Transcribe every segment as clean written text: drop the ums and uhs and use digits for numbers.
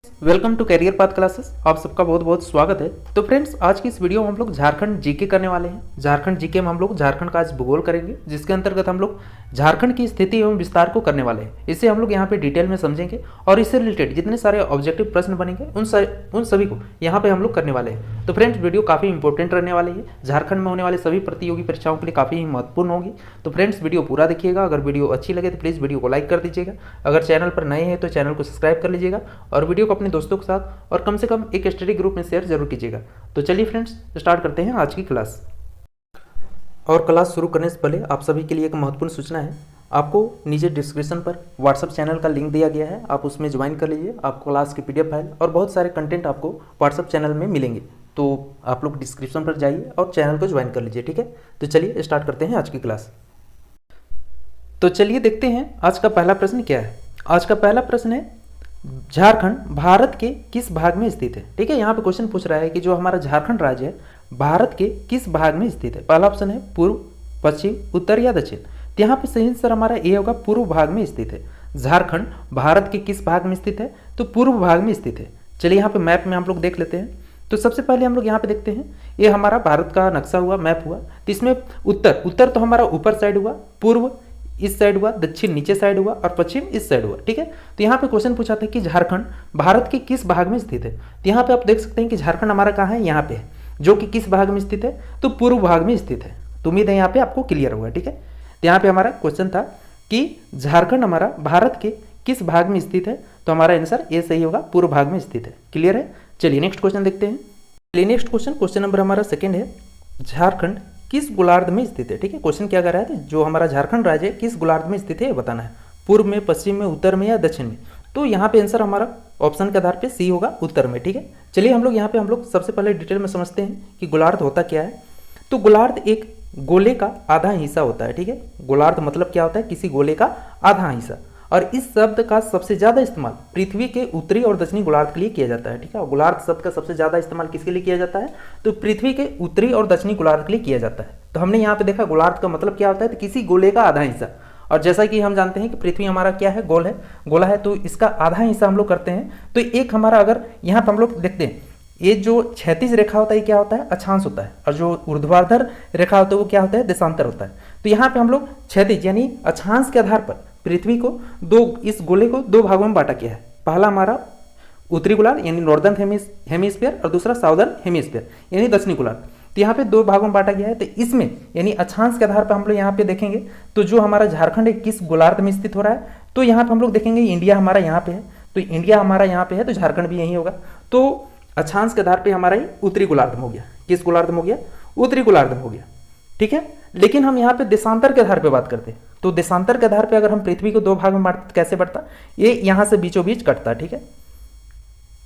Welcome to career path classes. आप सबका बहुत बहुत स्वागत है। तो फ्रेंड्स, आज की इस वीडियो में हम लोग झारखंड जीके करने वाले हैं। झारखंड जीके में हम लोग झारखंड का आज भूगोल करेंगे, जिसके अंतर्गत हम लोग झारखंड की स्थिति एवं विस्तार को करने वाले हैं। इसे हम लोग यहाँ पे डिटेल में समझेंगे और इससे रिलेटेड जितने सारे ऑब्जेक्टिव प्रश्न बनेंगे उन सभी को यहाँ पे हम लोग करने वाले हैं। तो फ्रेंड्स, वीडियो काफ़ी इंपॉर्टेंट रहने वाली है। झारखंड में होने वाले सभी प्रतियोगी परीक्षाओं के लिए काफ़ी महत्वपूर्ण होगी। तो फ्रेंड्स, वीडियो पूरा देखिएगा। अगर वीडियो अच्छी लगे तो प्लीज़ वीडियो को लाइक कर दीजिएगा। अगर चैनल पर नए हैं तो चैनल को सब्सक्राइब कर लीजिएगा और वीडियो को अपने दोस्तों के साथ और कम से कम एक स्टडी ग्रुप में शेयर जरूर कीजिएगा। तो चलिए फ्रेंड्स, स्टार्ट करते हैं आज की क्लास। और क्लास शुरू करने से पहले आप सभी के लिए एक महत्वपूर्ण सूचना है। आपको नीचे डिस्क्रिप्शन पर व्हाट्सएप चैनल का लिंक दिया गया है, आप उसमें ज्वाइन कर लीजिए। आपको क्लास की PDF फाइल और बहुत सारे कंटेंट आपको व्हाट्सएप चैनल में मिलेंगे। तो आप लोग डिस्क्रिप्शन पर जाइए और चैनल को ज्वाइन कर लीजिए, ठीक है। तो चलिए स्टार्ट करते हैं आज की क्लास। तो चलिए देखते हैं आज का पहला प्रश्न क्या है। आज का पहला प्रश्न है, झारखंड भारत के किस भाग में स्थित है। ठीक है, यहाँ पे क्वेश्चन पूछ रहा है कि जो हमारा झारखंड राज्य है भारत के किस भाग में स्थित है। पहला ऑप्शन है पूर्व, पश्चिम, उत्तर या दक्षिण। तो यहाँ पे सही आंसर हमारा ये होगा, पूर्व भाग में स्थित है। झारखंड भारत के किस भाग में स्थित है, तो पूर्व भाग में स्थित है। चलिए यहाँ पे मैप में हम लोग देख लेते हैं। तो सबसे पहले हम लोग यहाँ पे देखते हैं, ये हमारा भारत का नक्शा हुआ, मैप हुआ। तो इसमें उत्तर तो हमारा ऊपर साइड हुआ, पूर्व इस साइड हुआ, दक्षिण नीचे साइड हुआ और पश्चिम इस साइड हुआ। ठीक है, तो यहाँ पे क्वेश्चन पूछा था कि झारखंड भारत के किस भाग में स्थित है। तो यहाँ पे आप देख सकते हैं कि झारखंड हमारा कहाँ है, यहाँ पे है, जो कि किस भाग में स्थित है, तो पूर्व भाग में स्थित है। तो उम्मीद है यहाँ पे आपको क्लियर होगा। ठीक है, तो यहाँ पे हमारा क्वेश्चन था कि झारखंड हमारा भारत के किस भाग में स्थित है, तो हमारा आंसर ये सही होगा, पूर्व भाग में स्थित है। क्लियर है। चलिए नेक्स्ट क्वेश्चन देखते हैं। चलिए नेक्स्ट क्वेश्चन नंबर हमारा सेकेंड है, झारखंड किस गोलार्ध में स्थित है। ठीक है, क्वेश्चन क्या कर रहा है, जो हमारा झारखंड राज्य है किस गोलार्ध में स्थित है ये बताना है, पूर्व में, पश्चिम में, उत्तर में या दक्षिण में। तो यहाँ पे आंसर हमारा ऑप्शन के आधार पे सी होगा, उत्तर में। ठीक है, चलिए हम लोग सबसे पहले डिटेल में समझते हैं कि गोलार्ध होता क्या है। तो गोलार्ध एक गोले का आधा हिस्सा होता है। ठीक है, गोलार्ध मतलब क्या होता है, किसी गोले का आधा हिस्सा। और इस शब्द का सबसे ज्यादा इस्तेमाल पृथ्वी के उत्तरी और दक्षिणी गोलार्ध के लिए किया जाता है। ठीक है, गोलार्ध शब्द का सबसे ज्यादा इस्तेमाल किसके लिए किया जाता है, तो पृथ्वी के उत्तरी और दक्षिणी गोलार्ध के लिए किया जाता है। तो हमने यहाँ पे देखा गोलार्ध का मतलब क्या होता है, तो किसी गोले का आधा हिस्सा। और जैसा कि हम जानते हैं कि पृथ्वी हमारा क्या है, गोला है, तो इसका आधा हिस्सा हम लोग करते हैं। तो एक हमारा अगर यहाँ पर हम लोग देखते हैं, ये जो क्षैतिज रेखा होता है ये क्या होता है, अक्षांश होता है, और जो ऊर्ध्वाधर रेखा होता है वो क्या होता है, देशांतर होता है। तो यहाँ पे हम लोग क्षैतिज यानी अक्षांश के आधार पर पृथ्वी को इस गोले को दो भागों में बांटा गया है। पहला हमारा उत्तरी गोलार्ध यानी नॉर्दर्न हेमिस्फीयर और दूसरा साउदर्न हेमिस्फीयर यानी दक्षिणी गोलार्ध। तो यहाँ पे दो भागों में बांटा गया है। तो इसमें यानी अक्षांश के आधार पर हम लोग यहाँ पे देखेंगे, तो जो हमारा झारखंड है किस गोलार्ध में स्थित हो रहा है, तो यहाँ पे हम लोग देखेंगे इंडिया हमारा यहाँ पे है, तो इंडिया हमारा यहाँ पे है, तो झारखंड भी यही होगा। तो अक्षांश के आधार पर हमारा ही उत्तरी गोलार्ध में हो गया। किस गोलार्ध में हो गया, उत्तरी गोलार्ध में हो गया। ठीक है, लेकिन हम यहाँ पे देशांतर के आधार पे बात करते हैं। तो देशांतर के आधार पे अगर हम पृथ्वी को दो भाग में बांटते तो कैसे बढ़ता, ये यहाँ से बीचों बीच कटता। ठीक है,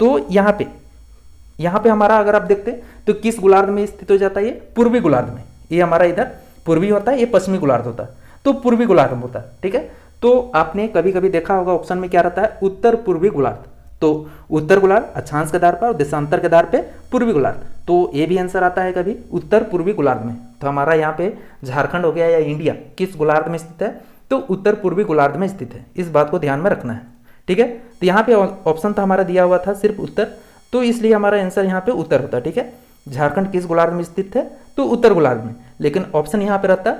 तो यहाँ पे हमारा अगर आप देखते हैं तो किस गोलार्ध में स्थित हो जाता है, ये पूर्वी गोलार्ध में। ये हमारा इधर पूर्वी होता है, ये पश्चिमी गोलार्ध होता है, तो पूर्वी गोलार्ध में होता है। ठीक है, तो आपने कभी कभी देखा होगा ऑप्शन में क्या रहता है, उत्तर पूर्वी गोलार्ध। तो उत्तर गोलार्ध अक्षांश के आधार पर और देशांतर के आधार पे पूर्वी गोलार्ध। तो ये भी आंसर आता है कभी उत्तर पूर्वी गोलार्ध में। तो हमारा यहाँ पे झारखंड हो गया या इंडिया किस गोलार्ध में स्थित है, तो उत्तर पूर्वी गोलार्ध में स्थित है। इस बात को ध्यान में रखना है। ठीक है, तो यहाँ पे ऑप्शन था हमारा दिया हुआ था सिर्फ उत्तर, तो इसलिए हमारा आंसर यहाँ पे उत्तर होता है। ठीक है, झारखंड किस गोलार्ध में स्थित है, तो उत्तर गोलार्ध में। लेकिन ऑप्शन यहाँ पे रहता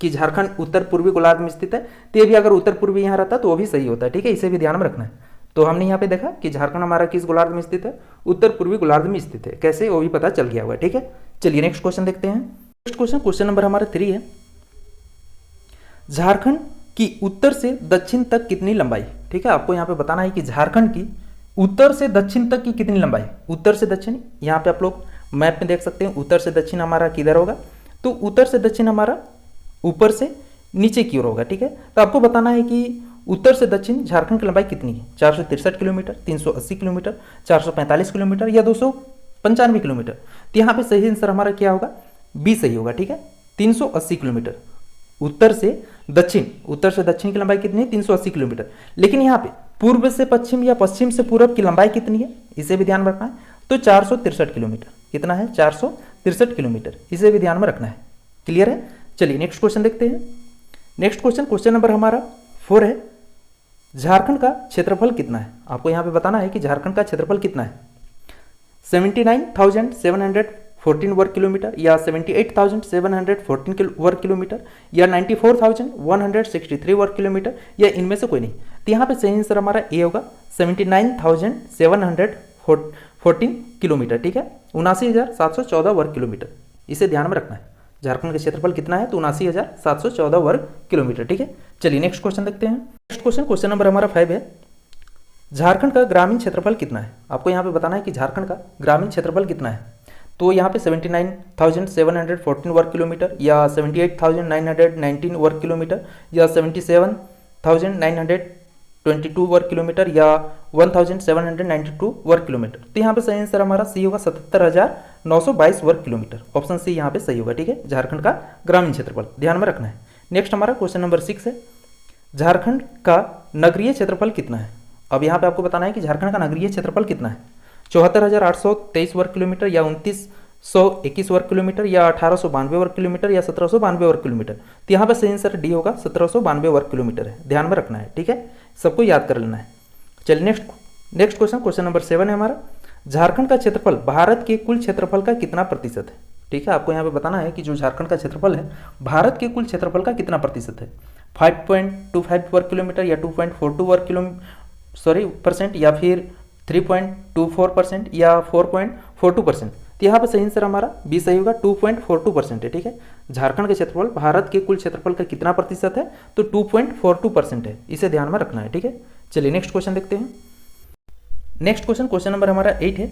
कि झारखंड उत्तर पूर्वी गोलार्ध में स्थित है, तो ये भी अगर उत्तर पूर्वी यहाँ रहता तो वो भी सही होता है। ठीक है, इसे भी ध्यान में रखना है। तो हमने यहाँ पे देखा कि झारखंड हमारा किस गोलार्ध में स्थित है, उत्तर पूर्वी गोलार्ध में स्थित है। कैसे, वो भी पता चल गया हुआ है। ठीक है, चलिए नेक्स्ट क्वेश्चन देखते हैं। नेक्स्ट क्वेश्चन नंबर हमारा 3 है, झारखंड की उत्तर से दक्षिण तक कितनी लंबाई। ठीक है, आपको यहाँ पे बताना है कि झारखंड की उत्तर से दक्षिण तक की कितनी लंबाई। उत्तर से दक्षिण यहाँ पे आप लोग मैप में देख सकते हैं, उत्तर से दक्षिण हमारा किधर होगा, तो उत्तर से दक्षिण हमारा ऊपर से नीचे की ओर होगा। ठीक है, तो आपको बताना है कि उत्तर से दक्षिण झारखंड की लंबाई कितनी है, 463 किलोमीटर, 380 किलोमीटर, 445 किलोमीटर या 295 किलोमीटर। तो यहाँ पे सही आंसर हमारा क्या होगा, बी सही होगा। ठीक है, 380 किलोमीटर। उत्तर से दक्षिण की लंबाई कितनी है, 380 किलोमीटर। लेकिन यहाँ पे पूर्व से पश्चिम या पश्चिम से पूर्व की लंबाई कितनी है, इसे भी ध्यान रखना है। तो 463 किलोमीटर। कितना है, 463 किलोमीटर। इसे भी ध्यान में रखना है। क्लियर है। चलिए नेक्स्ट क्वेश्चन देखते हैं। नेक्स्ट क्वेश्चन नंबर हमारा 4 है, झारखंड का क्षेत्रफल कितना है, आपको यहाँ पे बताना है कि झारखंड का क्षेत्रफल कितना है। 79,714 वर्ग किलोमीटर या 78,714 वर्ग किलोमीटर या 94,163 वर्ग किलोमीटर या इनमें से कोई नहीं। तो यहाँ पे सही आंसर हमारा ए होगा 79,714 किलोमीटर, ठीक है, 79,714 वर्ग किलोमीटर। इसे ध्यान में रखना है। झारखंड का क्षेत्रफल कितना है, तो 79,714 वर्ग किलोमीटर, ठीक है। चलिए नेक्स्ट क्वेश्चन देखते हैं। नेक्स्ट क्वेश्चन नंबर हमारा 5 है। झारखंड का ग्रामीण क्षेत्रफल कितना है, आपको यहाँ पे बताना है कि झारखंड का ग्रामीण क्षेत्रफल कितना है। तो यहाँ पे 79,714 वर्ग किलोमीटर या 78,919 वर्ग किलोमीटर या 77,922 वर्ग किलोमीटर या 1,792 वर्ग किलोमीटर। तो यहाँ पे सही आंसर हमारा सी होगा 77,922 वर्ग किलोमीटर। ऑप्शन सी यहाँ पे सही होगा, ठीक है, झारखंड का ग्रामीण क्षेत्रफल ध्यान में रखना है। नेक्स्ट हमारा क्वेश्चन नंबर 6 है। झारखंड का नगरीय क्षेत्रफल कितना है। अब यहाँ पे आपको बताना है कि झारखंड का नगरीय क्षेत्रफल कितना है। 74,823 वर्ग किलोमीटर या 2921 वर्ग किलोमीटर या 1892 वर्ग किलोमीटर या 1792 वर्ग किलोमीटर। तो यहाँ पे सही आंसर डी होगा 1792 वर्ग किलोमीटर है, ध्यान में रखना है, ठीक है, सबको याद कर लेना है। चलिए नेक्स्ट क्वेश्चन नंबर 7 है हमारा। झारखंड का क्षेत्रफल भारत के कुल क्षेत्रफल का कितना प्रतिशत है, ठीक है, आपको यहाँ पे बताना है कि जो झारखंड का क्षेत्रफल है भारत के कुल क्षेत्रफल का कितना प्रतिशत है। 5.25 वर्ग किलोमीटर या 2.42 वर्ग परसेंट या फिर 3.24% या 4.42%। तो यहाँ पर सही आंसर हमारा बी सही होगा, 2.42% है, ठीक है। झारखंड का क्षेत्रफल भारत के कुल क्षेत्रफल का कितना प्रतिशत है, तो 2.42% है, इसे ध्यान में रखना है, ठीक है। चलिए नेक्स्ट क्वेश्चन देखते हैं। नेक्स्ट क्वेश्चन नंबर हमारा 8 है।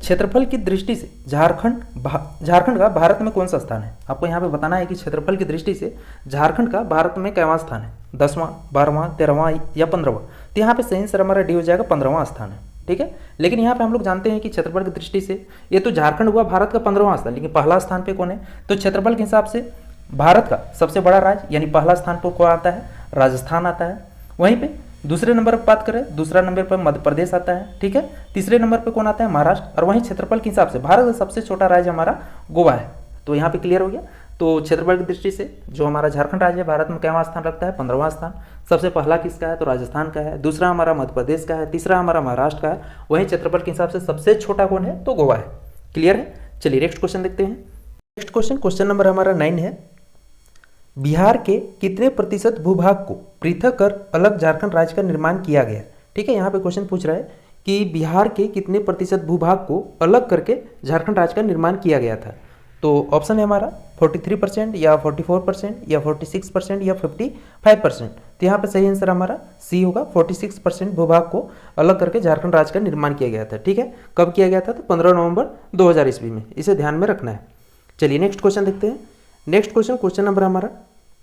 क्षेत्रफल की दृष्टि से झारखंड का भारत में कौन सा स्थान है, आपको यहाँ पे बताना है कि क्षेत्रफल की दृष्टि से झारखंड का भारत में कैवां स्थान है, 10वां, 12वां, 13वां या 15वां। तो यहाँ पे सही आंसर हमारा डी हो जाएगा 15वां स्थान है, ठीक है। लेकिन यहाँ पे हम लोग जानते हैं कि क्षेत्रफल की दृष्टि से ये तो झारखंड हुआ भारत का 15वां स्थान, लेकिन पहला स्थान पे कौन है, तो क्षेत्रफल के हिसाब से भारत का सबसे बड़ा राज्य यानी पहला स्थान पर कौन आता है, राजस्थान आता है। वहीं पे दूसरे नंबर पर बात करें, दूसरा नंबर पर मध्य प्रदेश आता है, ठीक है। तीसरे नंबर पर कौन आता है, महाराष्ट्र। और वहीं क्षेत्रफल के हिसाब से भारत का सबसे छोटा राज्य हमारा गोवा है। तो यहाँ पे क्लियर हो गया। तो क्षेत्रफल की दृष्टि से जो हमारा झारखंड राज्य है भारत में कैवां स्थान रखता है, 15वां स्थान। सबसे पहला किसका है, तो राजस्थान का है। दूसरा हमारा मध्य प्रदेश का है। तीसरा हमारा महाराष्ट्र का है। वहीं क्षेत्रफल के हिसाब से सबसे छोटा कौन है, तो गोवा है। क्लियर है। चलिए नेक्स्ट क्वेश्चन देखते हैं। नेक्स्ट क्वेश्चन नंबर हमारा 9 है। बिहार के कितने प्रतिशत भूभाग को पृथक कर अलग झारखंड राज्य का निर्माण किया गया, ठीक है। यहाँ पे क्वेश्चन पूछ रहा है कि बिहार के कितने प्रतिशत भूभाग को अलग करके झारखंड राज्य का निर्माण किया गया था। तो ऑप्शन है हमारा 43% या 44% या 46% या 55%। तो यहाँ पे सही आंसर हमारा सी होगा, 46% भूभाग को अलग करके झारखंड राज्य का निर्माण किया गया था, ठीक है। कब किया गया था, तो 15 नवंबर 2000 ईस्वी में, इसे ध्यान में रखना है। चलिए नेक्स्ट क्वेश्चन देखते हैं। नेक्स्ट क्वेश्चन नंबर हमारा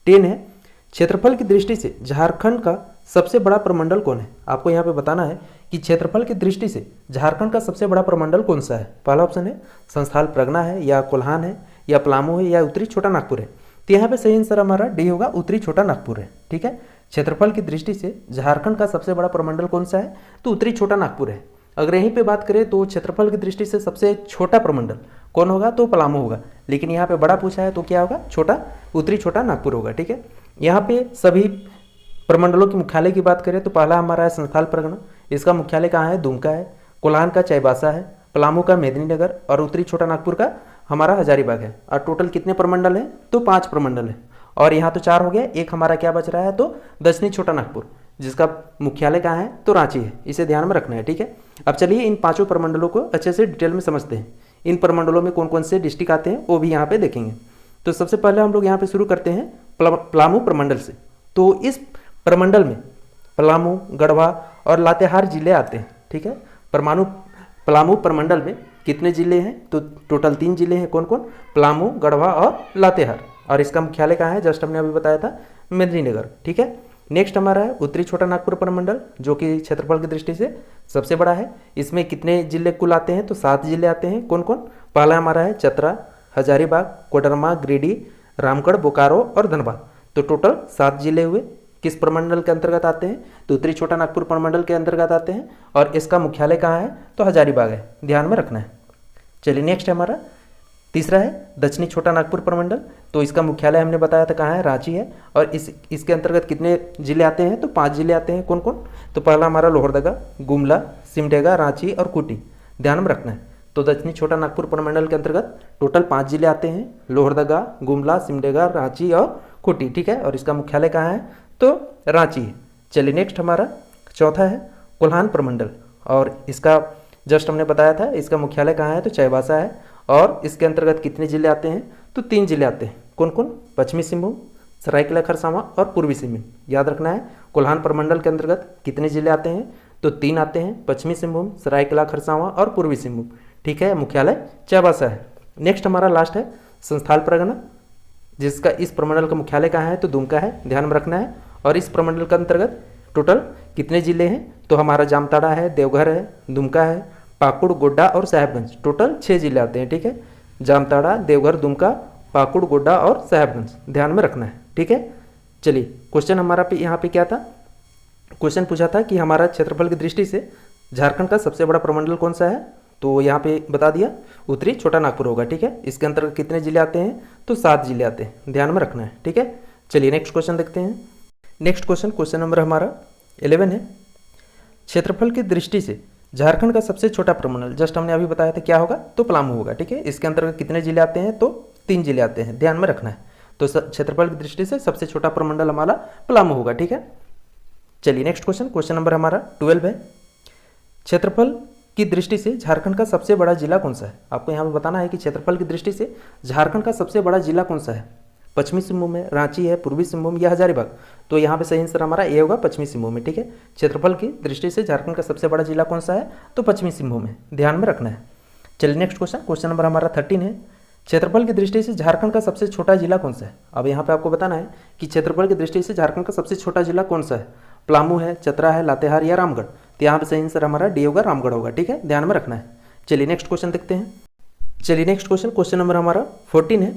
10 है। क्षेत्रफल की दृष्टि से झारखंड का सबसे बड़ा प्रमंडल कौन है, आपको यहाँ पे बताना है कि क्षेत्रफल की दृष्टि से झारखंड का सबसे बड़ा प्रमंडल कौन सा है। पहला ऑप्शन है संस्थाल परगना है या कोल्हान है या पलामू है या उत्तरी छोटा नागपुर है। तो यहाँ पे सही आंसर हमारा डी होगा, उत्तरी छोटा नागपुर है, ठीक है। क्षेत्रफल की दृष्टि से झारखंड का सबसे बड़ा प्रमंडल कौन सा है, तो उत्तरी छोटा नागपुर है। अगर यहीं पे बात करें तो क्षेत्रफल की दृष्टि से सबसे छोटा प्रमंडल कौन होगा, तो पलामू होगा। लेकिन यहाँ पे बड़ा पूछा है तो क्या होगा, छोटा, उत्तरी छोटा नागपुर होगा, ठीक है। यहाँ पे सभी प्रमंडलों के मुख्यालय की बात करें तो पहला हमारा है संस्थाल परगना, इसका मुख्यालय कहाँ है, दुमका है। कोल्हान का चाईबासा है, पलामू का मेदिनीनगर और उत्तरी छोटा नागपुर का हमारा हजारीबाग है। और टोटल कितने प्रमंडल हैं, तो 5 प्रमंडल है। और यहाँ तो 4 हो गया, एक हमारा क्या बच रहा है, तो दक्षिणी छोटा नागपुर, जिसका मुख्यालय कहाँ है, तो रांची है, इसे ध्यान में रखना है, ठीक है। अब चलिए इन 5 प्रमंडलों को अच्छे से डिटेल में समझते हैं। इन प्रमंडलों में कौन कौन से डिस्ट्रिक्ट आते हैं वो भी यहाँ पे देखेंगे। तो सबसे पहले हम लोग यहाँ पे शुरू करते हैं पलामू प्रमंडल से। तो इस प्रमंडल में पलामू, गढ़वा और लातेहार जिले आते हैं, ठीक है। पलामू प्रमंडल में कितने जिले हैं, तो टोटल 3 जिले हैं। कौन कौन, पलामू, गढ़वा और लातेहार। और इसका मुख्यालय कहाँ है, जस्ट हमने अभी बताया था, मेदिनीनगर, ठीक है। नेक्स्ट हमारा है उत्तरी छोटा नागपुर प्रमंडल, जो कि क्षेत्रफल की दृष्टि से सबसे बड़ा है। इसमें कितने जिले कुल आते हैं, तो 7 जिले आते हैं। कौन कौन, पहला हमारा है चतरा, हजारीबाग, कोडरमा, गिरिडीह, रामगढ़, बोकारो और धनबाद। तो टोटल 7 जिले हुए। किस प्रमंडल के अंतर्गत आते हैं, तो उत्तरी छोटा नागपुर प्रमंडल के अंतर्गत आते हैं। और इसका मुख्यालय कहाँ है, तो हजारीबाग है, ध्यान में रखना है। चलिए नेक्स्ट है हमारा तीसरा है दक्षिणी छोटा नागपुर प्रमंडल, तो इसका मुख्यालय हमने बताया था कहाँ है, रांची है। और इसके अंतर्गत कितने जिले आते हैं, तो 5 जिले आते हैं। कौन कौन, तो पहला हमारा लोहरदगा, गुमला, सिमडेगा, रांची और खूंटी, ध्यान में रखना है। तो दक्षिणी छोटा नागपुर प्रमंडल के अंतर्गत टोटल 5 जिले आते हैं, लोहरदगा, गुमला, सिमडेगा, रांची और खूंटी, ठीक है। और इसका मुख्यालय कहाँ है, तो रांची है। चलिए नेक्स्ट हमारा चौथा है कोल्हान प्रमंडल, और इसका जस्ट हमने बताया था, इसका मुख्यालय कहाँ है, तो चाईबासा है। और इसके अंतर्गत कितने जिले आते हैं, तो 3 जिले आते हैं। कौन कौन, पश्चिमी सिंहभूम, सरायकेला खरसावां और पूर्वी सिंहभूम, याद रखना है। कोल्हान प्रमंडल के अंतर्गत कितने जिले आते हैं, तो 3 आते हैं, पश्चिमी सिंहभूम, सरायकेला खरसावां और पूर्वी सिंहभूम, ठीक है। मुख्यालय चाईबासा है। नेक्स्ट हमारा लास्ट है संस्थाल परगना, जिसका इस प्रमंडल का मुख्यालय कहाँ है, तो दुमका है, ध्यान में रखना है। और इस प्रमंडल के अंतर्गत टोटल कितने जिले हैं, तो हमारा जामताड़ा है, देवघर है, दुमका है, पाकुड़, गोड्डा और साहेबगंज, टोटल 6 जिले आते हैं, ठीक है। जामताड़ा, देवघर, दुमका, पाकुड़, गोड्डा और साहेबगंज, ध्यान में रखना है, ठीक है। चलिए क्वेश्चन हमारा पे यहाँ पे क्या था, क्वेश्चन पूछा था कि हमारा क्षेत्रफल की दृष्टि से झारखंड का सबसे बड़ा प्रमंडल कौन सा है, तो यहाँ पे बता दिया उत्तरी छोटा नागपुर होगा, ठीक है। इसके अंतर्गत कितने जिले आते हैं, तो 7 जिले आते हैं, ध्यान में रखना है, ठीक है। चलिए नेक्स्ट क्वेश्चन देखते हैं। नेक्स्ट क्वेश्चन नंबर हमारा 11 है, क्षेत्रफल की दृष्टि से झारखंड का सबसे छोटा प्रमंडल, जस्ट हमने अभी बताया था क्या होगा, तो पलामू होगा, ठीक है। इसके अंतर्गत कितने जिले आते हैं, तो 3 जिले आते हैं, ध्यान में रखना है। तो क्षेत्रफल की दृष्टि से सबसे छोटा प्रमंडल हमारा पलामू होगा, ठीक है। चलिए नेक्स्ट क्वेश्चन नंबर हमारा 12 है, क्षेत्रफल की दृष्टि से झारखंड का सबसे बड़ा जिला कौन सा है। आपको यहाँ पे बताना है कि क्षेत्रफल की दृष्टि से झारखंड का सबसे बड़ा जिला कौन सा है, पश्चिमी सिंहभूम है, रांची है, पूर्वी सिंहभूम या हजारीबाग, तो यहाँ पे सही आंसर हमारा ए होगा, पश्चिमी सिंहभूम में, ठीक है। क्षेत्रफल की दृष्टि से झारखंड का सबसे बड़ा जिला कौन सा है, तो पश्चिमी सिंहभूम है, ध्यान में रखना है। चलिए नेक्स्ट क्वेश्चन नंबर हमारा 13 है, क्षेत्रफल की दृष्टि से झारखंड का सबसे छोटा जिला कौन सा है। अब यहाँ पे आपको बताना है कि क्षेत्रफल की दृष्टि से झारखंड का सबसे छोटा जिला कौन सा है, पलामू है, चतरा है, लातेहार या रामगढ़, तो यहाँ पे सही आंसर हमारा डी होगा, रामगढ़ होगा, ठीक है, ध्यान में रखना है। चलिए नेक्स्ट क्वेश्चन देखते हैं। चलिए नेक्स्ट क्वेश्चन नंबर हमारा 14 है,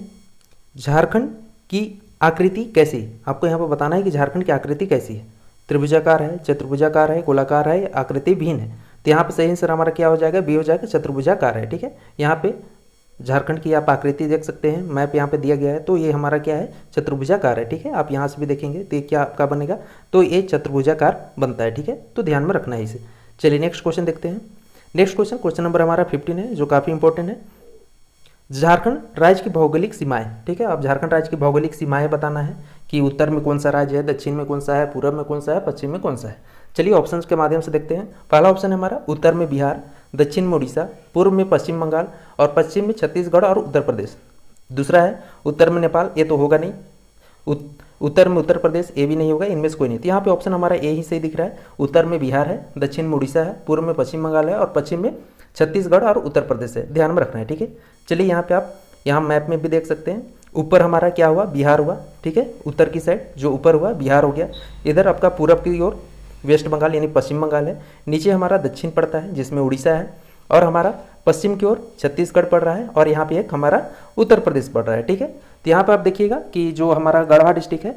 झारखंड की आकृति कैसी है। आपको यहाँ पर बताना है कि झारखंड की आकृति कैसी है, त्रिभुजाकार है, चतुर्भुजाकार है, गोलाकार है, आकृति भिन्न है, तो यहाँ पे सही आंसर हमारा क्या हो जाएगा, बी हो जाएगा, चतुर्भुजाकार है, ठीक है। यहाँ पे झारखंड की आप आकृति देख सकते हैं, मैप यहाँ पे दिया गया है, तो ये हमारा क्या है, चतुर्भुजाकार है, ठीक है। आप यहाँ से भी देखेंगे तो ये क्या आपका बनेगा, तो ये चतुर्भुजाकार बनता है, ठीक है, तो ध्यान में रखना है इसे। चलिए नेक्स्ट क्वेश्चन देखते हैं। नेक्स्ट क्वेश्चन नंबर हमारा 15 है, जो काफ़ी इंपॉर्टेंट है, झारखंड राज्य की भौगोलिक सीमाएं, ठीक है। अब झारखंड राज्य की भौगोलिक सीमाएं बताना है कि उत्तर में कौन सा राज्य है, दक्षिण में कौन सा है, पूर्व में कौन सा है, पश्चिम में कौन सा है। चलिए ऑप्शंस के माध्यम से देखते हैं। पहला ऑप्शन है हमारा उत्तर में बिहार, दक्षिण में उड़ीसा, पूर्व में पश्चिम बंगाल और पश्चिम में छत्तीसगढ़ और उत्तर प्रदेश। दूसरा है उत्तर में नेपाल, ये तो होगा नहीं। उत्तर में उत्तर प्रदेश, ये भी नहीं होगा, इनमें से कोई नहीं। तो यहाँ पे ऑप्शन हमारा ए ही सही दिख रहा है, उत्तर में बिहार है, दक्षिण में उड़ीसा है, पूर्व में पश्चिम बंगाल है और पश्चिम में छत्तीसगढ़ और उत्तर प्रदेश है, ध्यान में रखना है, ठीक है। चलिए यहाँ पे आप यहाँ मैप में भी देख सकते हैं, ऊपर हमारा क्या हुआ, बिहार हुआ, ठीक है, उत्तर की साइड जो ऊपर हुआ बिहार हो गया। इधर आपका पूरब की ओर वेस्ट बंगाल यानी पश्चिम बंगाल है, नीचे हमारा दक्षिण पड़ता है जिसमें उड़ीसा है, और हमारा पश्चिम की ओर छत्तीसगढ़ पड़ रहा है, और यहाँ पे एक हमारा उत्तर प्रदेश पड़ रहा है, ठीक है। तो यहाँ पर आप देखिएगा कि जो हमारा गढ़वा डिस्ट्रिक्ट है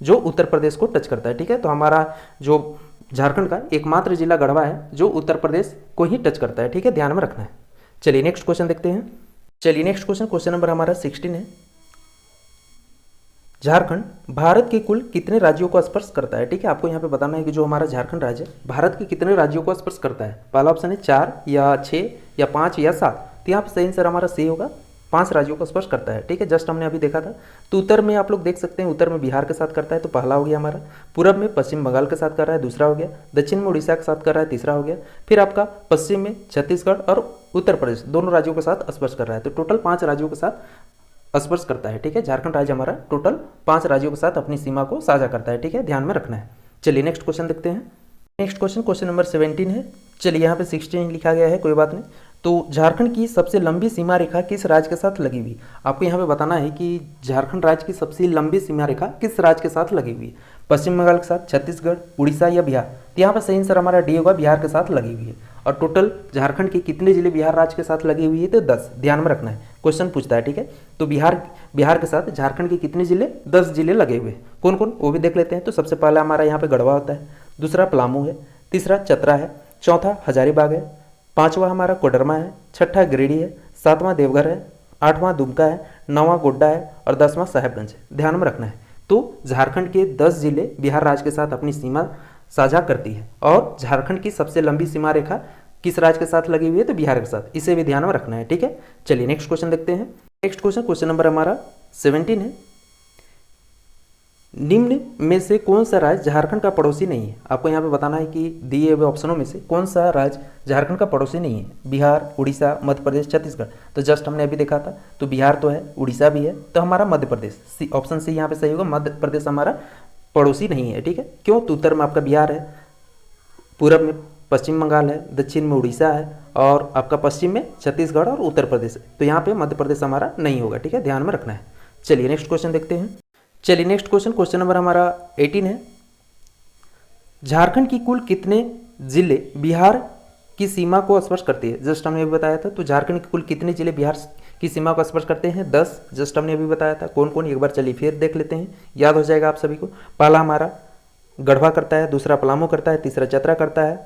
जो उत्तर प्रदेश को टच करता है, ठीक है। तो हमारा जो झारखंड का एकमात्र जिला गढ़वा है जो उत्तर प्रदेश को ही टच करता है, ठीक है, ध्यान में रखना है। चलिए नेक्स्ट क्वेश्चन देखते हैं। चलिए नेक्स्ट क्वेश्चन नंबर हमारा 16 है, झारखंड भारत के कुल कितने राज्यों को स्पर्श करता है, ठीक है। आपको यहाँ पे बताना है कि जो हमारा झारखंड राज्य भारत के कितने राज्यों को स्पर्श करता है। पहला ऑप्शन है 4 या 6 या 5 या 7, तो यहाँ पे सही आंसर हमारा सी होगा, 5 राज्यों को स्पर्श करता है, ठीक है। जस्ट हमने अभी देखा था। तो उत्तर में आप लोग देख सकते हैं, उत्तर में बिहार के साथ करता है, तो पहला हो गया हमारा। पूरब में पश्चिम बंगाल के साथ कर रहा है, दूसरा हो गया। दक्षिण में उड़ीसा के साथ कर रहा है, तीसरा हो गया। फिर आपका पश्चिम में छत्तीसगढ़ और उत्तर प्रदेश दोनों राज्यों के साथ स्पर्श कर रहा है, तो टोटल 5 राज्यों के साथ स्पर्श करता है, ठीक है। झारखंड राज्य हमारा टोटल 5 राज्यों के साथ अपनी सीमा को साझा करता है, ठीक है, ध्यान में रखना है। चलिए नेक्स्ट क्वेश्चन देखते हैं। नेक्स्ट क्वेश्चन नंबर 17 है। चलिए यहाँ पे 16 लिखा गया है, कोई बात नहीं। तो झारखंड की सबसे लंबी सीमा रेखा किस राज्य के साथ लगी हुई। आपको यहाँ पे बताना है कि झारखंड राज्य की सबसे लंबी सीमा रेखा किस राज्य के साथ लगी हुई है, पश्चिम बंगाल के साथ, छत्तीसगढ़, उड़ीसा या बिहार। तो यहाँ पर सही आंसर हमारा डी होगा, बिहार के साथ लगी हुई है। और टोटल झारखंड के कितने जिले बिहार राज्य के साथ लगी हुई है, तो 10, ध्यान में रखना है, क्वेश्चन पूछता है, ठीक है। तो बिहार के साथ झारखंड के कितने जिले, 10 जिले लगे हुए। कौन कौन, वो भी देख लेते हैं। तो सबसे पहला हमारा यहाँ पे गढ़वा होता है, दूसरा पलामू है, तीसरा चतरा है, चौथा हजारीबाग है, 5वां हमारा कोडरमा है, 6ठा गिरिडीह है, 7वां देवघर है, 8वां दुमका है, 9वां गोड्डा है और 10वां साहेबगंज है। ध्यान में रखना है। तो झारखंड के 10 जिले बिहार राज्य के साथ अपनी सीमा साझा करती है और झारखंड की सबसे लंबी सीमा रेखा किस राज्य के साथ लगी हुई है? तो बिहार के साथ। इसे भी ध्यान में रखना है, ठीक है। चलिए नेक्स्ट क्वेश्चन देखते हैं। नेक्स्ट क्वेश्चन नंबर हमारा 17 है। निम्न में से कौन सा राज्य झारखंड का पड़ोसी नहीं है? आपको यहाँ पे बताना है कि दिए हुए ऑप्शनों में से कौन सा राज्य झारखंड का पड़ोसी नहीं है। बिहार, उड़ीसा, मध्य प्रदेश, छत्तीसगढ़। तो जस्ट हमने अभी देखा था, तो बिहार तो है, उड़ीसा भी है, तो हमारा Madhya Pradesh, C option C यहाँ पे सही होगा। मध्य प्रदेश हमारा पड़ोसी नहीं है, ठीक है। क्यों? तो उत्तर में आपका बिहार है, पूरब में पश्चिम बंगाल है, दक्षिण में उड़ीसा है और आपका पश्चिम में छत्तीसगढ़ और उत्तर प्रदेश है। तो यहाँ पे मध्य प्रदेश हमारा नहीं होगा, ठीक है, ध्यान में रखना है। चलिए नेक्स्ट क्वेश्चन देखते हैं। चलिए नेक्स्ट क्वेश्चन नंबर हमारा 18 है। झारखंड की कुल कितने जिले बिहार की सीमा को स्पर्श करती है? जस्ट हमने अभी बताया था। तो झारखंड के कुल कितने जिले बिहार की सीमा को स्पर्श करते हैं? 10। जस्ट हमने अभी बताया था। कौन कौन? एक बार चलिए फिर देख लेते हैं, याद हो जाएगा आप सभी को। पहला हमारा गढ़वा करता है, दूसरा पलामू करता है, तीसरा चतरा करता है,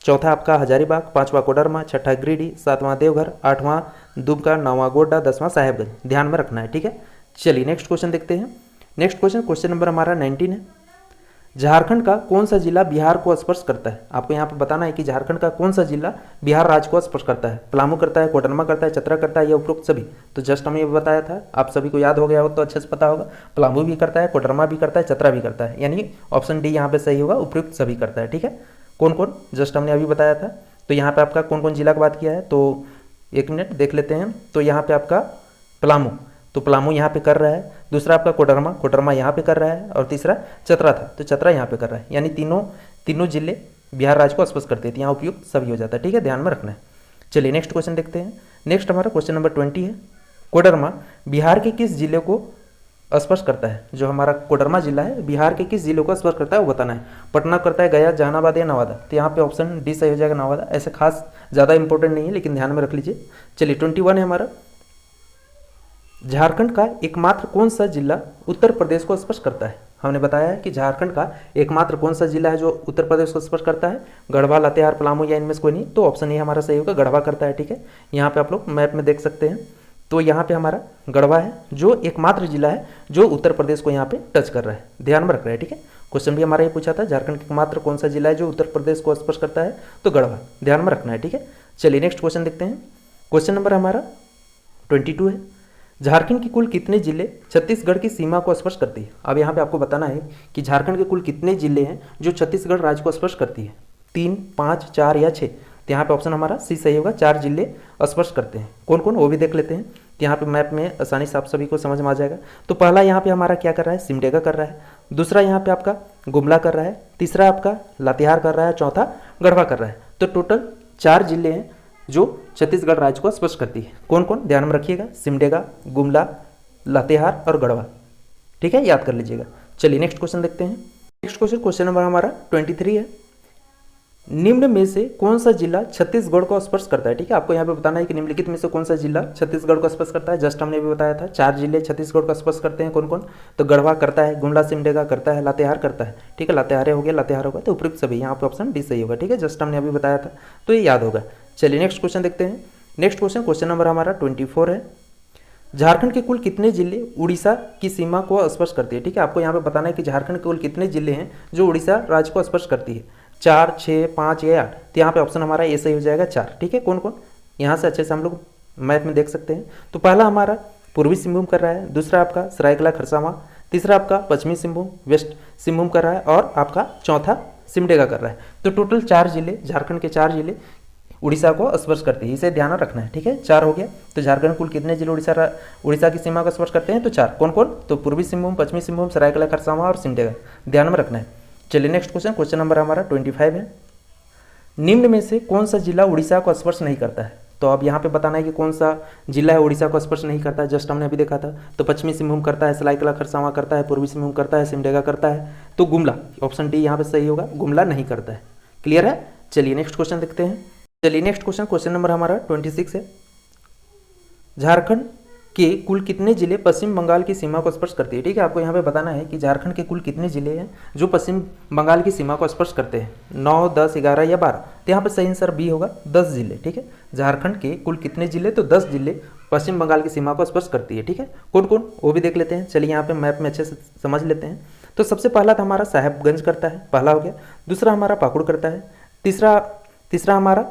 चौथा आपका हजारीबाग, पांचवा कोडरमा, छठा गिरिडीह, सातवां देवघर, आठवां दुमका, 9वां गोड्डा, 10वां साहेबगंज। ध्यान में रखना है, ठीक है। चलिए नेक्स्ट क्वेश्चन देखते हैं। नेक्स्ट क्वेश्चन नंबर हमारा 19 है। झारखंड का कौन सा जिला बिहार को स्पर्श करता है? आपको यहाँ पे बताना है कि झारखंड का कौन सा जिला बिहार राज्य को स्पर्श करता है। पलामू करता है, कोडरमा करता है, चतरा करता है या उपरोक्त सभी? तो जस्ट हमने ये बताया था, आप सभी को याद हो गया हो तो अच्छे से पता होगा। पलामू भी करता है, कोडरमा भी करता है, चतरा भी करता है, यानी ऑप्शन डी यहाँ पे सही होगा, उपयुक्त सभी करता है, ठीक है। कौन कौन? जस्ट हमने अभी बताया था। तो यहाँ पे आपका कौन कौन जिला की बात किया है, तो एक मिनट देख लेते हैं। तो यहाँ पे आपका पलामू, तो पलामू यहाँ पे कर रहा है, दूसरा आपका कोडरमा यहाँ पे कर रहा है और तीसरा चतरा था, तो चतरा यहाँ पे कर रहा है, यानी तीनों जिले बिहार राज्य को स्पर्श करते थे। यहाँ उपयुक्त सभी हो जाता है, ठीक है, ध्यान में रखना है। चलिए नेक्स्ट क्वेश्चन देखते हैं। नेक्स्ट हमारा क्वेश्चन नंबर 20 है। कोडरमा बिहार के किस जिले को स्पर्श करता है? जो हमारा कोडरमा जिला है बिहार के किस जिले को स्पर्श करता है वो बताना है। पटना करता है, गया, जहानाबाद या नवादा? तो यहाँ पे ऑप्शन डी सही हो जाएगा, नवादा। ऐसे खास ज़्यादा इंपॉर्टेंट नहीं है, लेकिन ध्यान में रख लीजिए। चलिए 21 है हमारा। झारखंड का एकमात्र कौन सा जिला उत्तर प्रदेश को स्पर्श करता है? हमने बताया है कि झारखंड का एकमात्र कौन सा जिला है जो उत्तर प्रदेश को स्पर्श करता है। गढ़वा, लातेहार, पलामू या इनमें से कोई नहीं? तो ऑप्शन ए हमारा सही होगा, गढ़वा करता है, ठीक है। यहाँ पे आप लोग मैप में देख सकते हैं, तो यहाँ पे हमारा गढ़वा है जो एकमात्र जिला है जो उत्तर प्रदेश को यहाँ पे टच कर रहा है। ध्यान में रख रहा है, ठीक है। क्वेश्चन भी हमारा ये पूछा था, झारखंड का एकमात्र कौन सा जिला है जो उत्तर प्रदेश को स्पर्श करता है? तो गढ़वा। ध्यान में रखना है, ठीक है। चलिए नेक्स्ट क्वेश्चन देखते हैं। क्वेश्चन नंबर हमारा 22 है। झारखंड के कुल कितने जिले छत्तीसगढ़ की सीमा को स्पर्श करती है? अब यहाँ पे आपको बताना है कि झारखंड के कुल कितने जिले हैं जो छत्तीसगढ़ राज्य को स्पर्श करती है। 3, 5, 4 या 6? तो यहाँ पे ऑप्शन हमारा सी सही होगा, 4 जिले स्पर्श करते हैं। कौन कौन वो भी देख लेते हैं। तो यहाँ पे मैप में आसानी से आप सभी को समझ में आ जाएगा। तो पहला यहाँ पे हमारा क्या कर रहा है? सिमडेगा कर रहा है, दूसरा यहाँ पे आपका गुमला कर रहा है, तीसरा आपका लातेहार कर रहा है, चौथा गढ़वा कर रहा है। तो टोटल 4 जिले हैं जो छत्तीसगढ़ राज्य को स्पर्श करती है। कौन कौन? ध्यान में रखिएगा, सिमडेगा, गुमला, लातेहार और गढ़वा, ठीक है, याद कर लीजिएगा। चलिए नेक्स्ट क्वेश्चन देखते हैं। नेक्स्ट क्वेश्चन नंबर हमारा 23 है। निम्न में से कौन सा जिला छत्तीसगढ़ को स्पर्श करता है? ठीक है, आपको यहाँ पे बताना है कि निम्नलिखित में से कौन सा जिला छत्तीसगढ़ को स्पर्श करता है। जस्ट हमने भी बताया था, 4 जिले छत्तीसगढ़ को स्पर्श करते हैं। कौन कौन? तो गढ़वा करता है, गुमला, सिमडेगा करता है, लातेहार करता है, ठीक है, लातेहार हो गया, तो उपयुक्त सभी। यहाँ पे ऑप्शन डी सही होगा, ठीक है, जस्ट हमने अभी बताया था, तो ये याद होगा। चलिए नेक्स्ट क्वेश्चन देखते हैं। नेक्स्ट क्वेश्चन नंबर हमारा 24 है। झारखंड के कुल कितने जिले उड़ीसा की सीमा को स्पर्श करती है? ठीक है, आपको यहाँ पे बताना है कि झारखंड के कुल कितने जिले हैं जो उड़ीसा राज्य को स्पर्श करती है। 4, 6, 5 या 8? तो यहाँ पे ऑप्शन हमारा ये सही हो जाएगा, 4, ठीक है। कौन कौन? यहाँ से अच्छे से हम लोग मैप में देख सकते हैं। तो पहला हमारा पूर्वी सिंहभूम कर रहा है, दूसरा आपका सरायकेला खरसावां, तीसरा आपका पश्चिमी सिंहभूम वेस्ट सिंहभूम कर रहा है और आपका चौथा सिमडेगा कर रहा है। तो टोटल 4 जिले, झारखंड के 4 जिले उड़ीसा को स्पर्श करती है, इसे ध्यान रखना है, ठीक है। 4 हो गया। तो झारखंड कुल कितने जिले उड़ीसा की सीमा को स्पर्श करते हैं? तो 4। कौन कौन? तो पूर्वी सिंहभूम, पश्चिमी सिंहभूम, सरायकेला खरसावां और सिमडेगा, ध्यान में रखना है। चलिए नेक्स्ट क्वेश्चन नंबर हमारा 25 है। निम्न में से कौन सा जिला उड़ीसा को स्पर्श नहीं करता है? तो अब यहाँ पे बताना है कि कौन सा जिला है उड़ीसा को स्पर्श नहीं करता है। जस्ट हमने अभी देखा था, तो पश्चिमी सिंहभूम करता है, सरायकेला खरसावां करता है, पूर्वी सिंहभूम करता है, सिमडेगा करता है, तो गुमला, ऑप्शन डी यहाँ पे सही होगा, गुमला नहीं करता है। क्लियर है? चलिए नेक्स्ट क्वेश्चन देखते हैं। चलिए नेक्स्ट क्वेश्चन नंबर हमारा 26 है। झारखंड के कुल कितने जिले पश्चिम बंगाल की सीमा को स्पर्श करती है? ठीक है, आपको यहाँ पे बताना है कि झारखंड के कुल कितने जिले हैं जो पश्चिम बंगाल की सीमा को स्पर्श करते हैं। 9, 10, 11 या 12? तो यहाँ पे सही आंसर बी होगा, 10 जिले, ठीक है। झारखंड के कुल कितने जिले? तो 10 जिले पश्चिम बंगाल की सीमा को स्पर्श करती है। ठीक है, कौन कौन वो भी देख लेते हैं। चलिए यहाँ पे मैप में अच्छे से समझ लेते हैं। तो सबसे पहला था हमारा साहेबगंज करता है, पहला हो गया। दूसरा हमारा पाकुड़ करता है। तीसरा हमारा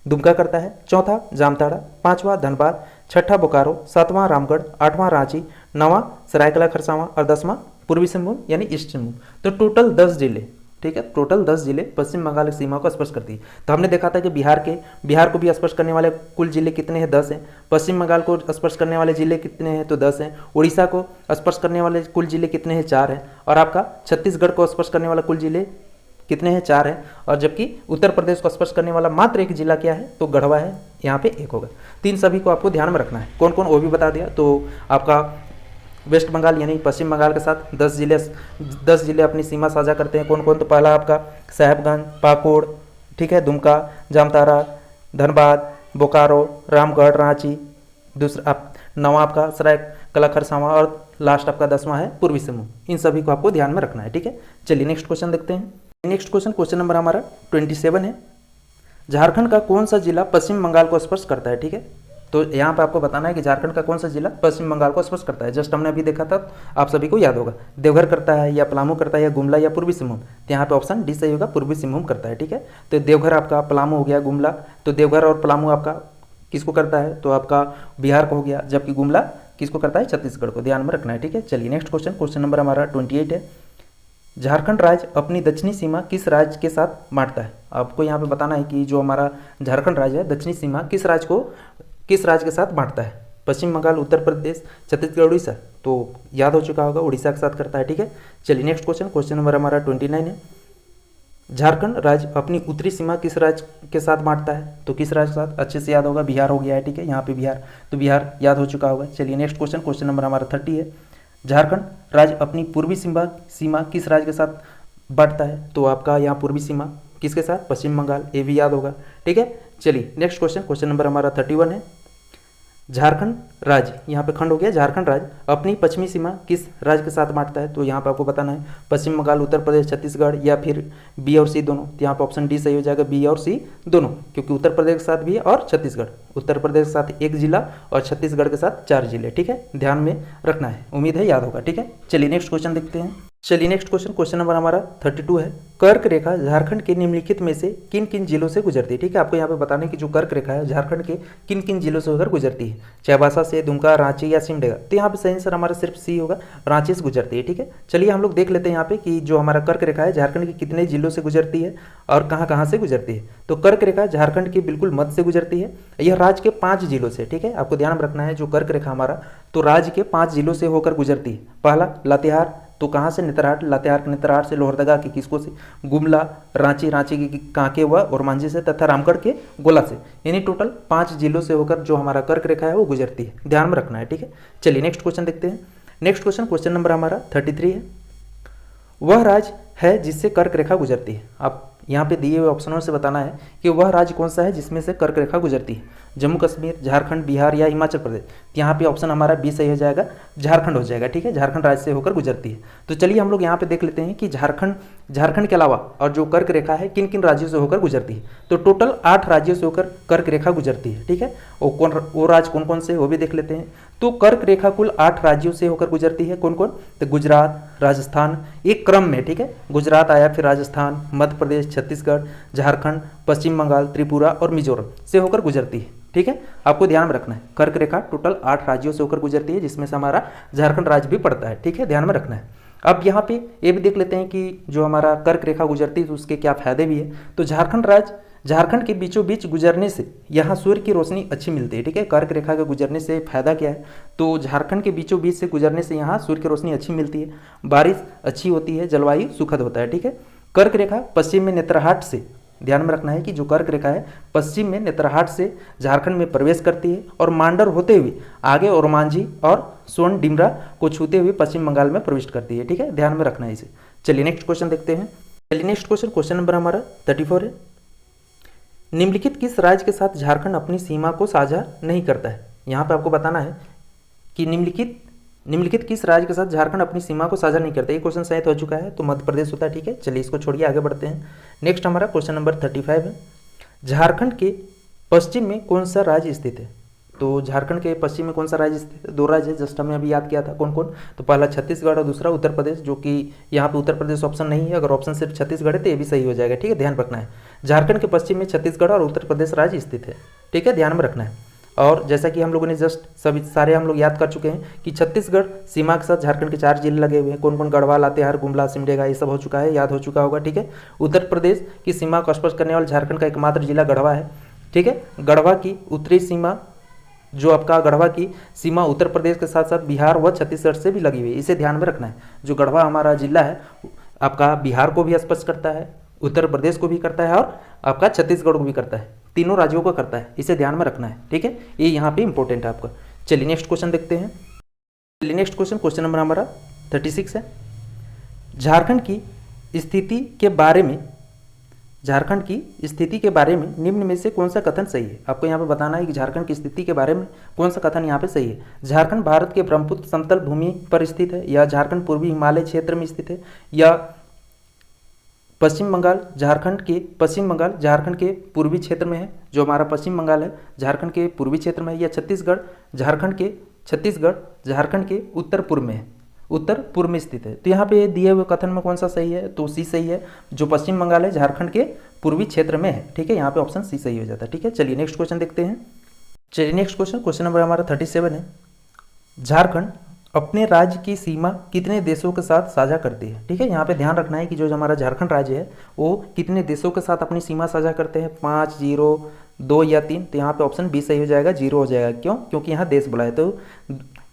दुमका करता है। चौथा जामताड़ा। पांचवा धनबाद। छठा बोकारो। सातवां रामगढ़। आठवां रांची। नौवां सरायकला खरसावां और 10वां पूर्वी सिंहभूम यानी ईस्ट सिंहभूम। तो टोटल 10 जिले, ठीक है, टोटल 10 जिले पश्चिम बंगाल की सीमा को स्पर्श करती है। तो हमने देखा था कि बिहार को भी स्पर्श करने वाले कुल जिले कितने हैं, 10 हैं। पश्चिम बंगाल को स्पर्श करने वाले जिले कितने हैं, तो 10 हैं। उड़ीसा को स्पर्श करने वाले कुल जिले कितने हैं, 4 हैं। और आपका छत्तीसगढ़ को स्पर्श करने वाला कुल जिले कितने हैं, 4 हैं। और जबकि उत्तर प्रदेश को स्पर्श करने वाला मात्र एक जिला क्या है, तो गढ़वा है, यहाँ पे 1 होगा। तीन सभी को आपको ध्यान में रखना है। कौन कौन वो भी बता दिया। तो आपका वेस्ट बंगाल यानी पश्चिम बंगाल के साथ 10 जिले अपनी सीमा साझा करते हैं। कौन कौन, तो पहला आपका साहेबगंज, पाकुड़, ठीक है, दुमका, जामताड़ा, धनबाद, बोकारो, रामगढ़, रांची। दूसरा नवा आपका सरायकला खरसावां और लास्ट आपका 10वां है पूर्वी सिंहभूम। इन सभी को आपको ध्यान में रखना है। ठीक है, चलिए नेक्स्ट क्वेश्चन देखते हैं। नेक्स्ट क्वेश्चन नंबर हमारा 27 है। झारखंड का कौन सा जिला पश्चिम बंगाल को स्पर्श करता है। ठीक है, तो यहाँ पे आपको बताना है कि झारखंड का कौन सा जिला पश्चिम बंगाल को स्पर्श करता है। जस्ट हमने अभी देखा था, आप सभी को याद होगा, देवघर करता है या पलामू करता है या गुमला या पूर्वी सिंहभूम। तो यहाँ पे ऑप्शन डी सही होगा, पूर्वी सिंहभूम करता है। ठीक है, तो देवघर आपका, पलामू हो गया, गुमला। तो देवघर और पलामू आपका किसको करता है, तो आपका बिहार को हो गया, जबकि गुमला किसको करता है, छत्तीसगढ़ को। ध्यान में रखना है। ठीक है, चलिए नेक्स्ट क्वेश्चन नंबर हमारा 28 है। झारखंड राज्य अपनी दक्षिणी सीमा किस राज्य के साथ बांटता है। आपको यहाँ पे बताना है कि जो हमारा झारखंड राज्य है, दक्षिणी सीमा किस राज्य के साथ बांटता है। पश्चिम बंगाल, उत्तर प्रदेश, छत्तीसगढ़, उड़ीसा। तो याद हो चुका होगा, उड़ीसा के साथ करता है। ठीक है, चलिए नेक्स्ट क्वेश्चन नंबर हमारा 29 है। झारखंड राज्य अपनी उत्तरी सीमा किस राज्य के साथ बांटता है, तो किस राज्य के साथ, अच्छे से याद होगा, बिहार हो गया है। ठीक है, यहाँ पे बिहार, तो बिहार याद हो चुका होगा। चलिए नेक्स्ट क्वेश्चन नंबर हमारा 30 है। झारखंड राज्य अपनी पूर्वी सीमा किस राज्य के साथ बांटता है, तो आपका यहाँ पूर्वी सीमा किसके साथ, पश्चिम बंगाल। ये भी याद होगा। ठीक है, चलिए नेक्स्ट क्वेश्चन नंबर हमारा 31 है। झारखंड राज्य, यहाँ पे खंड हो गया, झारखंड राज्य अपनी पश्चिमी सीमा किस राज्य के साथ बांटता है, तो यहाँ पे आपको बताना है पश्चिम बंगाल, उत्तर प्रदेश, छत्तीसगढ़ या फिर बी और सी दोनों। तो यहाँ पे ऑप्शन डी सही हो जाएगा, बी और सी दोनों, क्योंकि उत्तर प्रदेश के साथ भी है और छत्तीसगढ़, उत्तर प्रदेश के साथ 1 जिला और छत्तीसगढ़ के साथ 4 जिले। ठीक है, ध्यान में रखना है, उम्मीद है याद होगा। ठीक है, चलिए नेक्स्ट क्वेश्चन देखते हैं। चलिए नेक्स्ट क्वेश्चन नंबर हमारा 32 है। कर्क रेखा झारखंड के निम्नलिखित में से किन किन जिलों से गुजरती है। ठीक है, आपको यहाँ पे बताने की जो कर्क रेखा है झारखंड के किन किन जिलों से होकर गुजरती है, चाईबासा से, दुमका, रांची या सिमडेगा। तो यहाँ पे सही आंसर हमारा सिर्फ सी होगा, रांची से गुजरती है। ठीक है, चलिए हम लोग देख लेते हैं यहाँ पे कि जो हमारा कर्क रेखा है झारखंड के कितने जिलों से गुजरती है और कहाँ कहाँ से गुजरती है। तो कर्क रेखा झारखंड के बिल्कुल मध्य से गुजरती है। यह राज्य के 5 जिलों से, ठीक है, आपको ध्यान में रखना है, जो कर्क रेखा हमारा तो राज्य के 5 जिलों से होकर गुजरती है। पहला लातेहार, तो कहाँ से, नेतरहाट, लातेहार के नेतरहाट से, लोहरदगा के किसको से, गुमला, रांची के कांके व और मांझी से, तथा रामगढ़ के गोला से। यानी टोटल 5 जिलों से होकर जो हमारा कर्क रेखा है वो गुजरती है। ध्यान में रखना है। ठीक है, चलिए नेक्स्ट क्वेश्चन देखते हैं। नेक्स्ट क्वेश्चन नंबर हमारा 33 है। वह राज्य है जिससे कर्क रेखा गुजरती है। आप यहाँ पे दिए हुए ऑप्शनों से बताना है कि वह राज्य कौन सा है जिसमें से कर्क रेखा गुजरती है, जम्मू कश्मीर, झारखंड, बिहार या हिमाचल प्रदेश। तो यहाँ पे ऑप्शन हमारा बी सही हो जाएगा, झारखंड हो जाएगा। ठीक है, झारखंड राज्य से होकर गुजरती है। तो चलिए हम लोग यहाँ पे देख लेते हैं कि झारखंड के अलावा और जो कर्क रेखा है किन किन राज्यों से होकर गुजरती है। तो टोटल 8 राज्यों से होकर कर्क रेखा गुजरती है। ठीक है, वो राज्य कौन कौन से वो भी देख लेते हैं। तो कर्क रेखा कुल 8 राज्यों से होकर गुजरती है। कौन कौन, तो गुजरात, राजस्थान, एक क्रम में। ठीक है, गुजरात आया, फिर राजस्थान, मध्य प्रदेश, छत्तीसगढ़, झारखंड, पश्चिम बंगाल, त्रिपुरा और मिजोरम से होकर गुजरती है। ठीक है, आपको ध्यान में रखना है, कर्क रेखा टोटल 8 राज्यों से होकर गुजरती है, जिसमें से हमारा झारखंड राज्य भी पड़ता है। ठीक है, ध्यान में रखना है। अब यहाँ पे ये भी देख लेते हैं कि जो हमारा कर्क रेखा गुजरती है तो उसके क्या फायदे भी है। तो झारखंड के बीचों बीच गुजरने से यहाँ सूर्य की रोशनी अच्छी मिलती है। ठीक है, कर्क रेखा के गुजरने से फायदा क्या है, तो झारखंड के बीचों बीच से गुजरने से यहाँ सूर्य की रोशनी अच्छी मिलती है, बारिश अच्छी होती है, जलवायु सुखद होता है। ठीक है, कर्क रेखा पश्चिम में नेतरहाट से, ध्यान में रखना है कि जो कर्क रेखा है पश्चिम में नेतरहाट से झारखंड में प्रवेश करती है और मांडर होते हुए आगे ओरमांझी और सोन डिमरा को छूते हुए पश्चिम बंगाल में प्रवेश करती है। ठीक है, ध्यान में रखना है इसे। चलिए नेक्स्ट क्वेश्चन देखते हैं। चलिए नेक्स्ट क्वेश्चन नंबर हमारा 34 है। निम्नलिखित किस राज्य के साथ झारखंड अपनी सीमा को साझा नहीं करता है। यहाँ पे आपको बताना है कि निम्नलिखित किस राज्य के साथ झारखंड अपनी सीमा को साझा नहीं करता। ये क्वेश्चन शायद हो चुका है, तो मध्य प्रदेश होता है। ठीक है, चलिए इसको छोड़िए, आगे बढ़ते हैं। नेक्स्ट हमारा क्वेश्चन नंबर 35 है। झारखंड के पश्चिम में कौन सा राज्य स्थित है। तो झारखंड के पश्चिम में कौन सा राज्य स्थित है? 2 राज्य है, जस्ट हमने अभी याद किया था। कौन कौन? तो पहला छत्तीसगढ़ और दूसरा उत्तर प्रदेश, जो कि यहाँ पे उत्तर प्रदेश ऑप्शन नहीं है। अगर ऑप्शन सिर्फ छत्तीसगढ़ है तो ये भी सही हो जाएगा, ठीक है, ध्यान रखना है। झारखंड के पश्चिम में छत्तीसगढ़ और उत्तर प्रदेश राज्य स्थित है, ठीक है, ध्यान में रखना है। और जैसा कि हम लोगों ने जस्ट सभी सारे हम लोग याद कर चुके हैं कि छत्तीसगढ़ सीमा के साथ झारखंड के 4 जिले लगे हुए हैं। कौन कौन? गढ़वा, लातेहार, गुमला, सिमडेगा, ये सब हो चुका है, याद हो चुका होगा, ठीक है। उत्तर प्रदेश की सीमा को स्पर्श करने वाला झारखंड का एकमात्र जिला गढ़वा है, ठीक है। गढ़वा की उत्तरी सीमा, जो आपका गढ़वा की सीमा उत्तर प्रदेश के साथ साथ बिहार व छत्तीसगढ़ से भी लगी हुई है, इसे ध्यान में रखना है। जो गढ़वा हमारा जिला है आपका बिहार को भी स्पर्श करता है, उत्तर प्रदेश को भी करता है और आपका छत्तीसगढ़ को भी करता है, तीनों राज्यों को करता है, इसे ध्यान में रखना है, ठीक है। ये यहाँ पे इंपॉर्टेंट है आपका। चलिए नेक्स्ट क्वेश्चन देखते हैं। चलिए नेक्स्ट क्वेश्चन नंबर हमारा 36 है। झारखंड की स्थिति के बारे में निम्न में से कौन सा कथन सही है? आपको यहाँ पे बताना है कि झारखंड की स्थिति के बारे में कौन सा कथन यहाँ पे सही है। झारखंड भारत के ब्रह्मपुत्र समतल भूमि पर स्थित है, या झारखंड पूर्वी हिमालय क्षेत्र में स्थित है, या पश्चिम बंगाल झारखंड के पूर्वी क्षेत्र में है, जो हमारा पश्चिम बंगाल है झारखंड के पूर्वी क्षेत्र में है, या छत्तीसगढ़ झारखंड के उत्तर पूर्व में स्थित है। तो यहाँ पे दिए हुए कथन में कौन सा सही है? तो सी सही है, जो पश्चिम बंगाल है झारखंड के पूर्वी क्षेत्र में है, ठीक है, यहाँ पे ऑप्शन सी सही हो जाता है, ठीक है। चलिए नेक्स्ट क्वेश्चन देखते हैं। चलिए नेक्स्ट क्वेश्चन नंबर हमारा 37 है। झारखंड अपने राज्य की सीमा कितने देशों के साथ साझा करती है? ठीक है, यहाँ पे ध्यान रखना है कि जो हमारा झारखंड राज्य है वो कितने देशों के साथ अपनी सीमा साझा करते हैं, 5, 0, 2 या 3। तो यहाँ पे ऑप्शन बी सही हो जाएगा, 0 हो जाएगा। क्यों? क्योंकि यहाँ देश बोला है, तो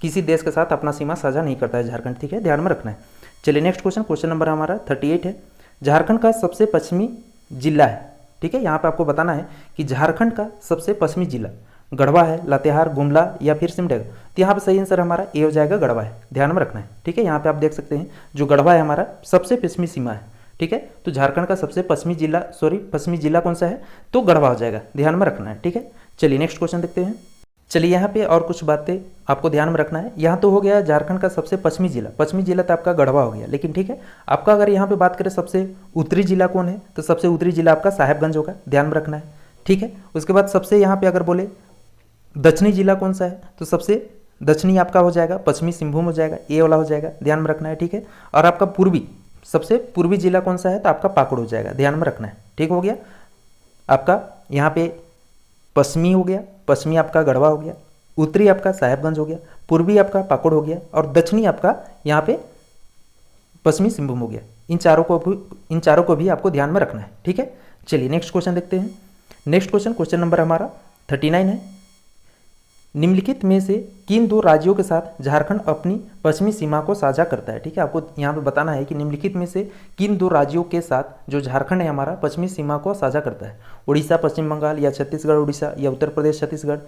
किसी देश के साथ अपना सीमा साझा नहीं करता है झारखंड, ठीक है, ध्यान में रखना है। चलिए नेक्स्ट क्वेश्चन नंबर हमारा 38 है। झारखंड का सबसे पश्चिमी जिला है, ठीक है, यहाँ पे आपको बताना है कि झारखंड का सबसे पश्चिमी जिला गढ़वा है, लातेहार, गुमला या फिर सिमडेगा। तो यहाँ पे सही आंसर हमारा ए हो जाएगा, गढ़वा है, ध्यान में रखना है, ठीक है। यहाँ पे आप देख सकते हैं जो गढ़वा है हमारा सबसे पश्चिमी सीमा है, ठीक है। तो झारखंड का सबसे पश्चिमी जिला कौन सा है? तो गढ़वा हो जाएगा, ध्यान में रखना है, ठीक है। चलिए नेक्स्ट क्वेश्चन देखते हैं। चलिए यहाँ पे और कुछ बातें आपको ध्यान में रखना है। यहाँ तो हो गया झारखंड का सबसे पश्चिमी जिला तो आपका गढ़वा हो गया, लेकिन ठीक है, आपका अगर यहाँ पे बात करें सबसे उत्तरी जिला कौन है, तो सबसे उत्तरी जिला आपका साहेबगंज होगा, ध्यान में रखना है, ठीक है। उसके बाद सबसे यहाँ पे अगर बोले दक्षिणी जिला कौन सा है, तो सबसे दक्षिणी आपका हो जाएगा पश्चिमी सिंहभूम हो जाएगा, ए वाला हो जाएगा, ध्यान में रखना है, ठीक है। और आपका सबसे पूर्वी जिला कौन सा है, तो आपका पाकुड़ हो जाएगा, ध्यान में रखना है, ठीक हो गया। आपका यहाँ पे पश्चिमी हो गया, पश्चिमी आपका गढ़वा हो गया, उत्तरी आपका साहेबगंज हो गया, पूर्वी आपका पाकुड़ हो गया और दक्षिणी आपका यहाँ पे पश्चिमी सिंहभूम हो गया। इन चारों को भी आपको ध्यान में रखना है, ठीक है। चलिए नेक्स्ट क्वेश्चन देखते हैं। नेक्स्ट क्वेश्चन नंबर हमारा 39 है। निम्नलिखित में से किन 2 राज्यों के साथ झारखंड अपनी पश्चिमी सीमा को साझा करता है? ठीक है, आपको यहाँ पे बताना है कि निम्नलिखित में से किन 2 राज्यों के साथ जो झारखंड है हमारा पश्चिमी सीमा को साझा करता है। उड़ीसा पश्चिम बंगाल, या छत्तीसगढ़ उड़ीसा, या उत्तर प्रदेश छत्तीसगढ़,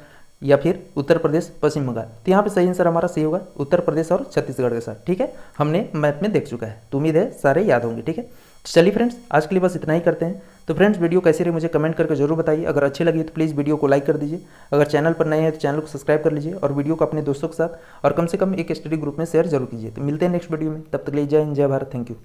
या फिर उत्तर प्रदेश पश्चिम बंगाल। तो यहाँ पे सही आंसर हमारा सही होगा उत्तर प्रदेश और छत्तीसगढ़ के साथ, ठीक है, हमने मैप में देख चुका है, तो उम्मीद है सारे याद होंगे, ठीक है। चलिए फ्रेंड्स, आज के लिए बस इतना ही करते हैं। तो फ्रेंड्स, वीडियो कैसी रही मुझे कमेंट करके जरूर बताइए। अगर अच्छी लगी तो प्लीज़ वीडियो को लाइक कर दीजिए। अगर चैनल पर नए हैं तो चैनल को सब्सक्राइब कर लीजिए और वीडियो को अपने दोस्तों के साथ और कम से कम एक स्टडी ग्रुप में शेयर जरूर कीजिए। तो मिलते हैं नेक्स्ट वीडियो में, तब तक के लिए जय हिंद, जय भारत, थैंक यू।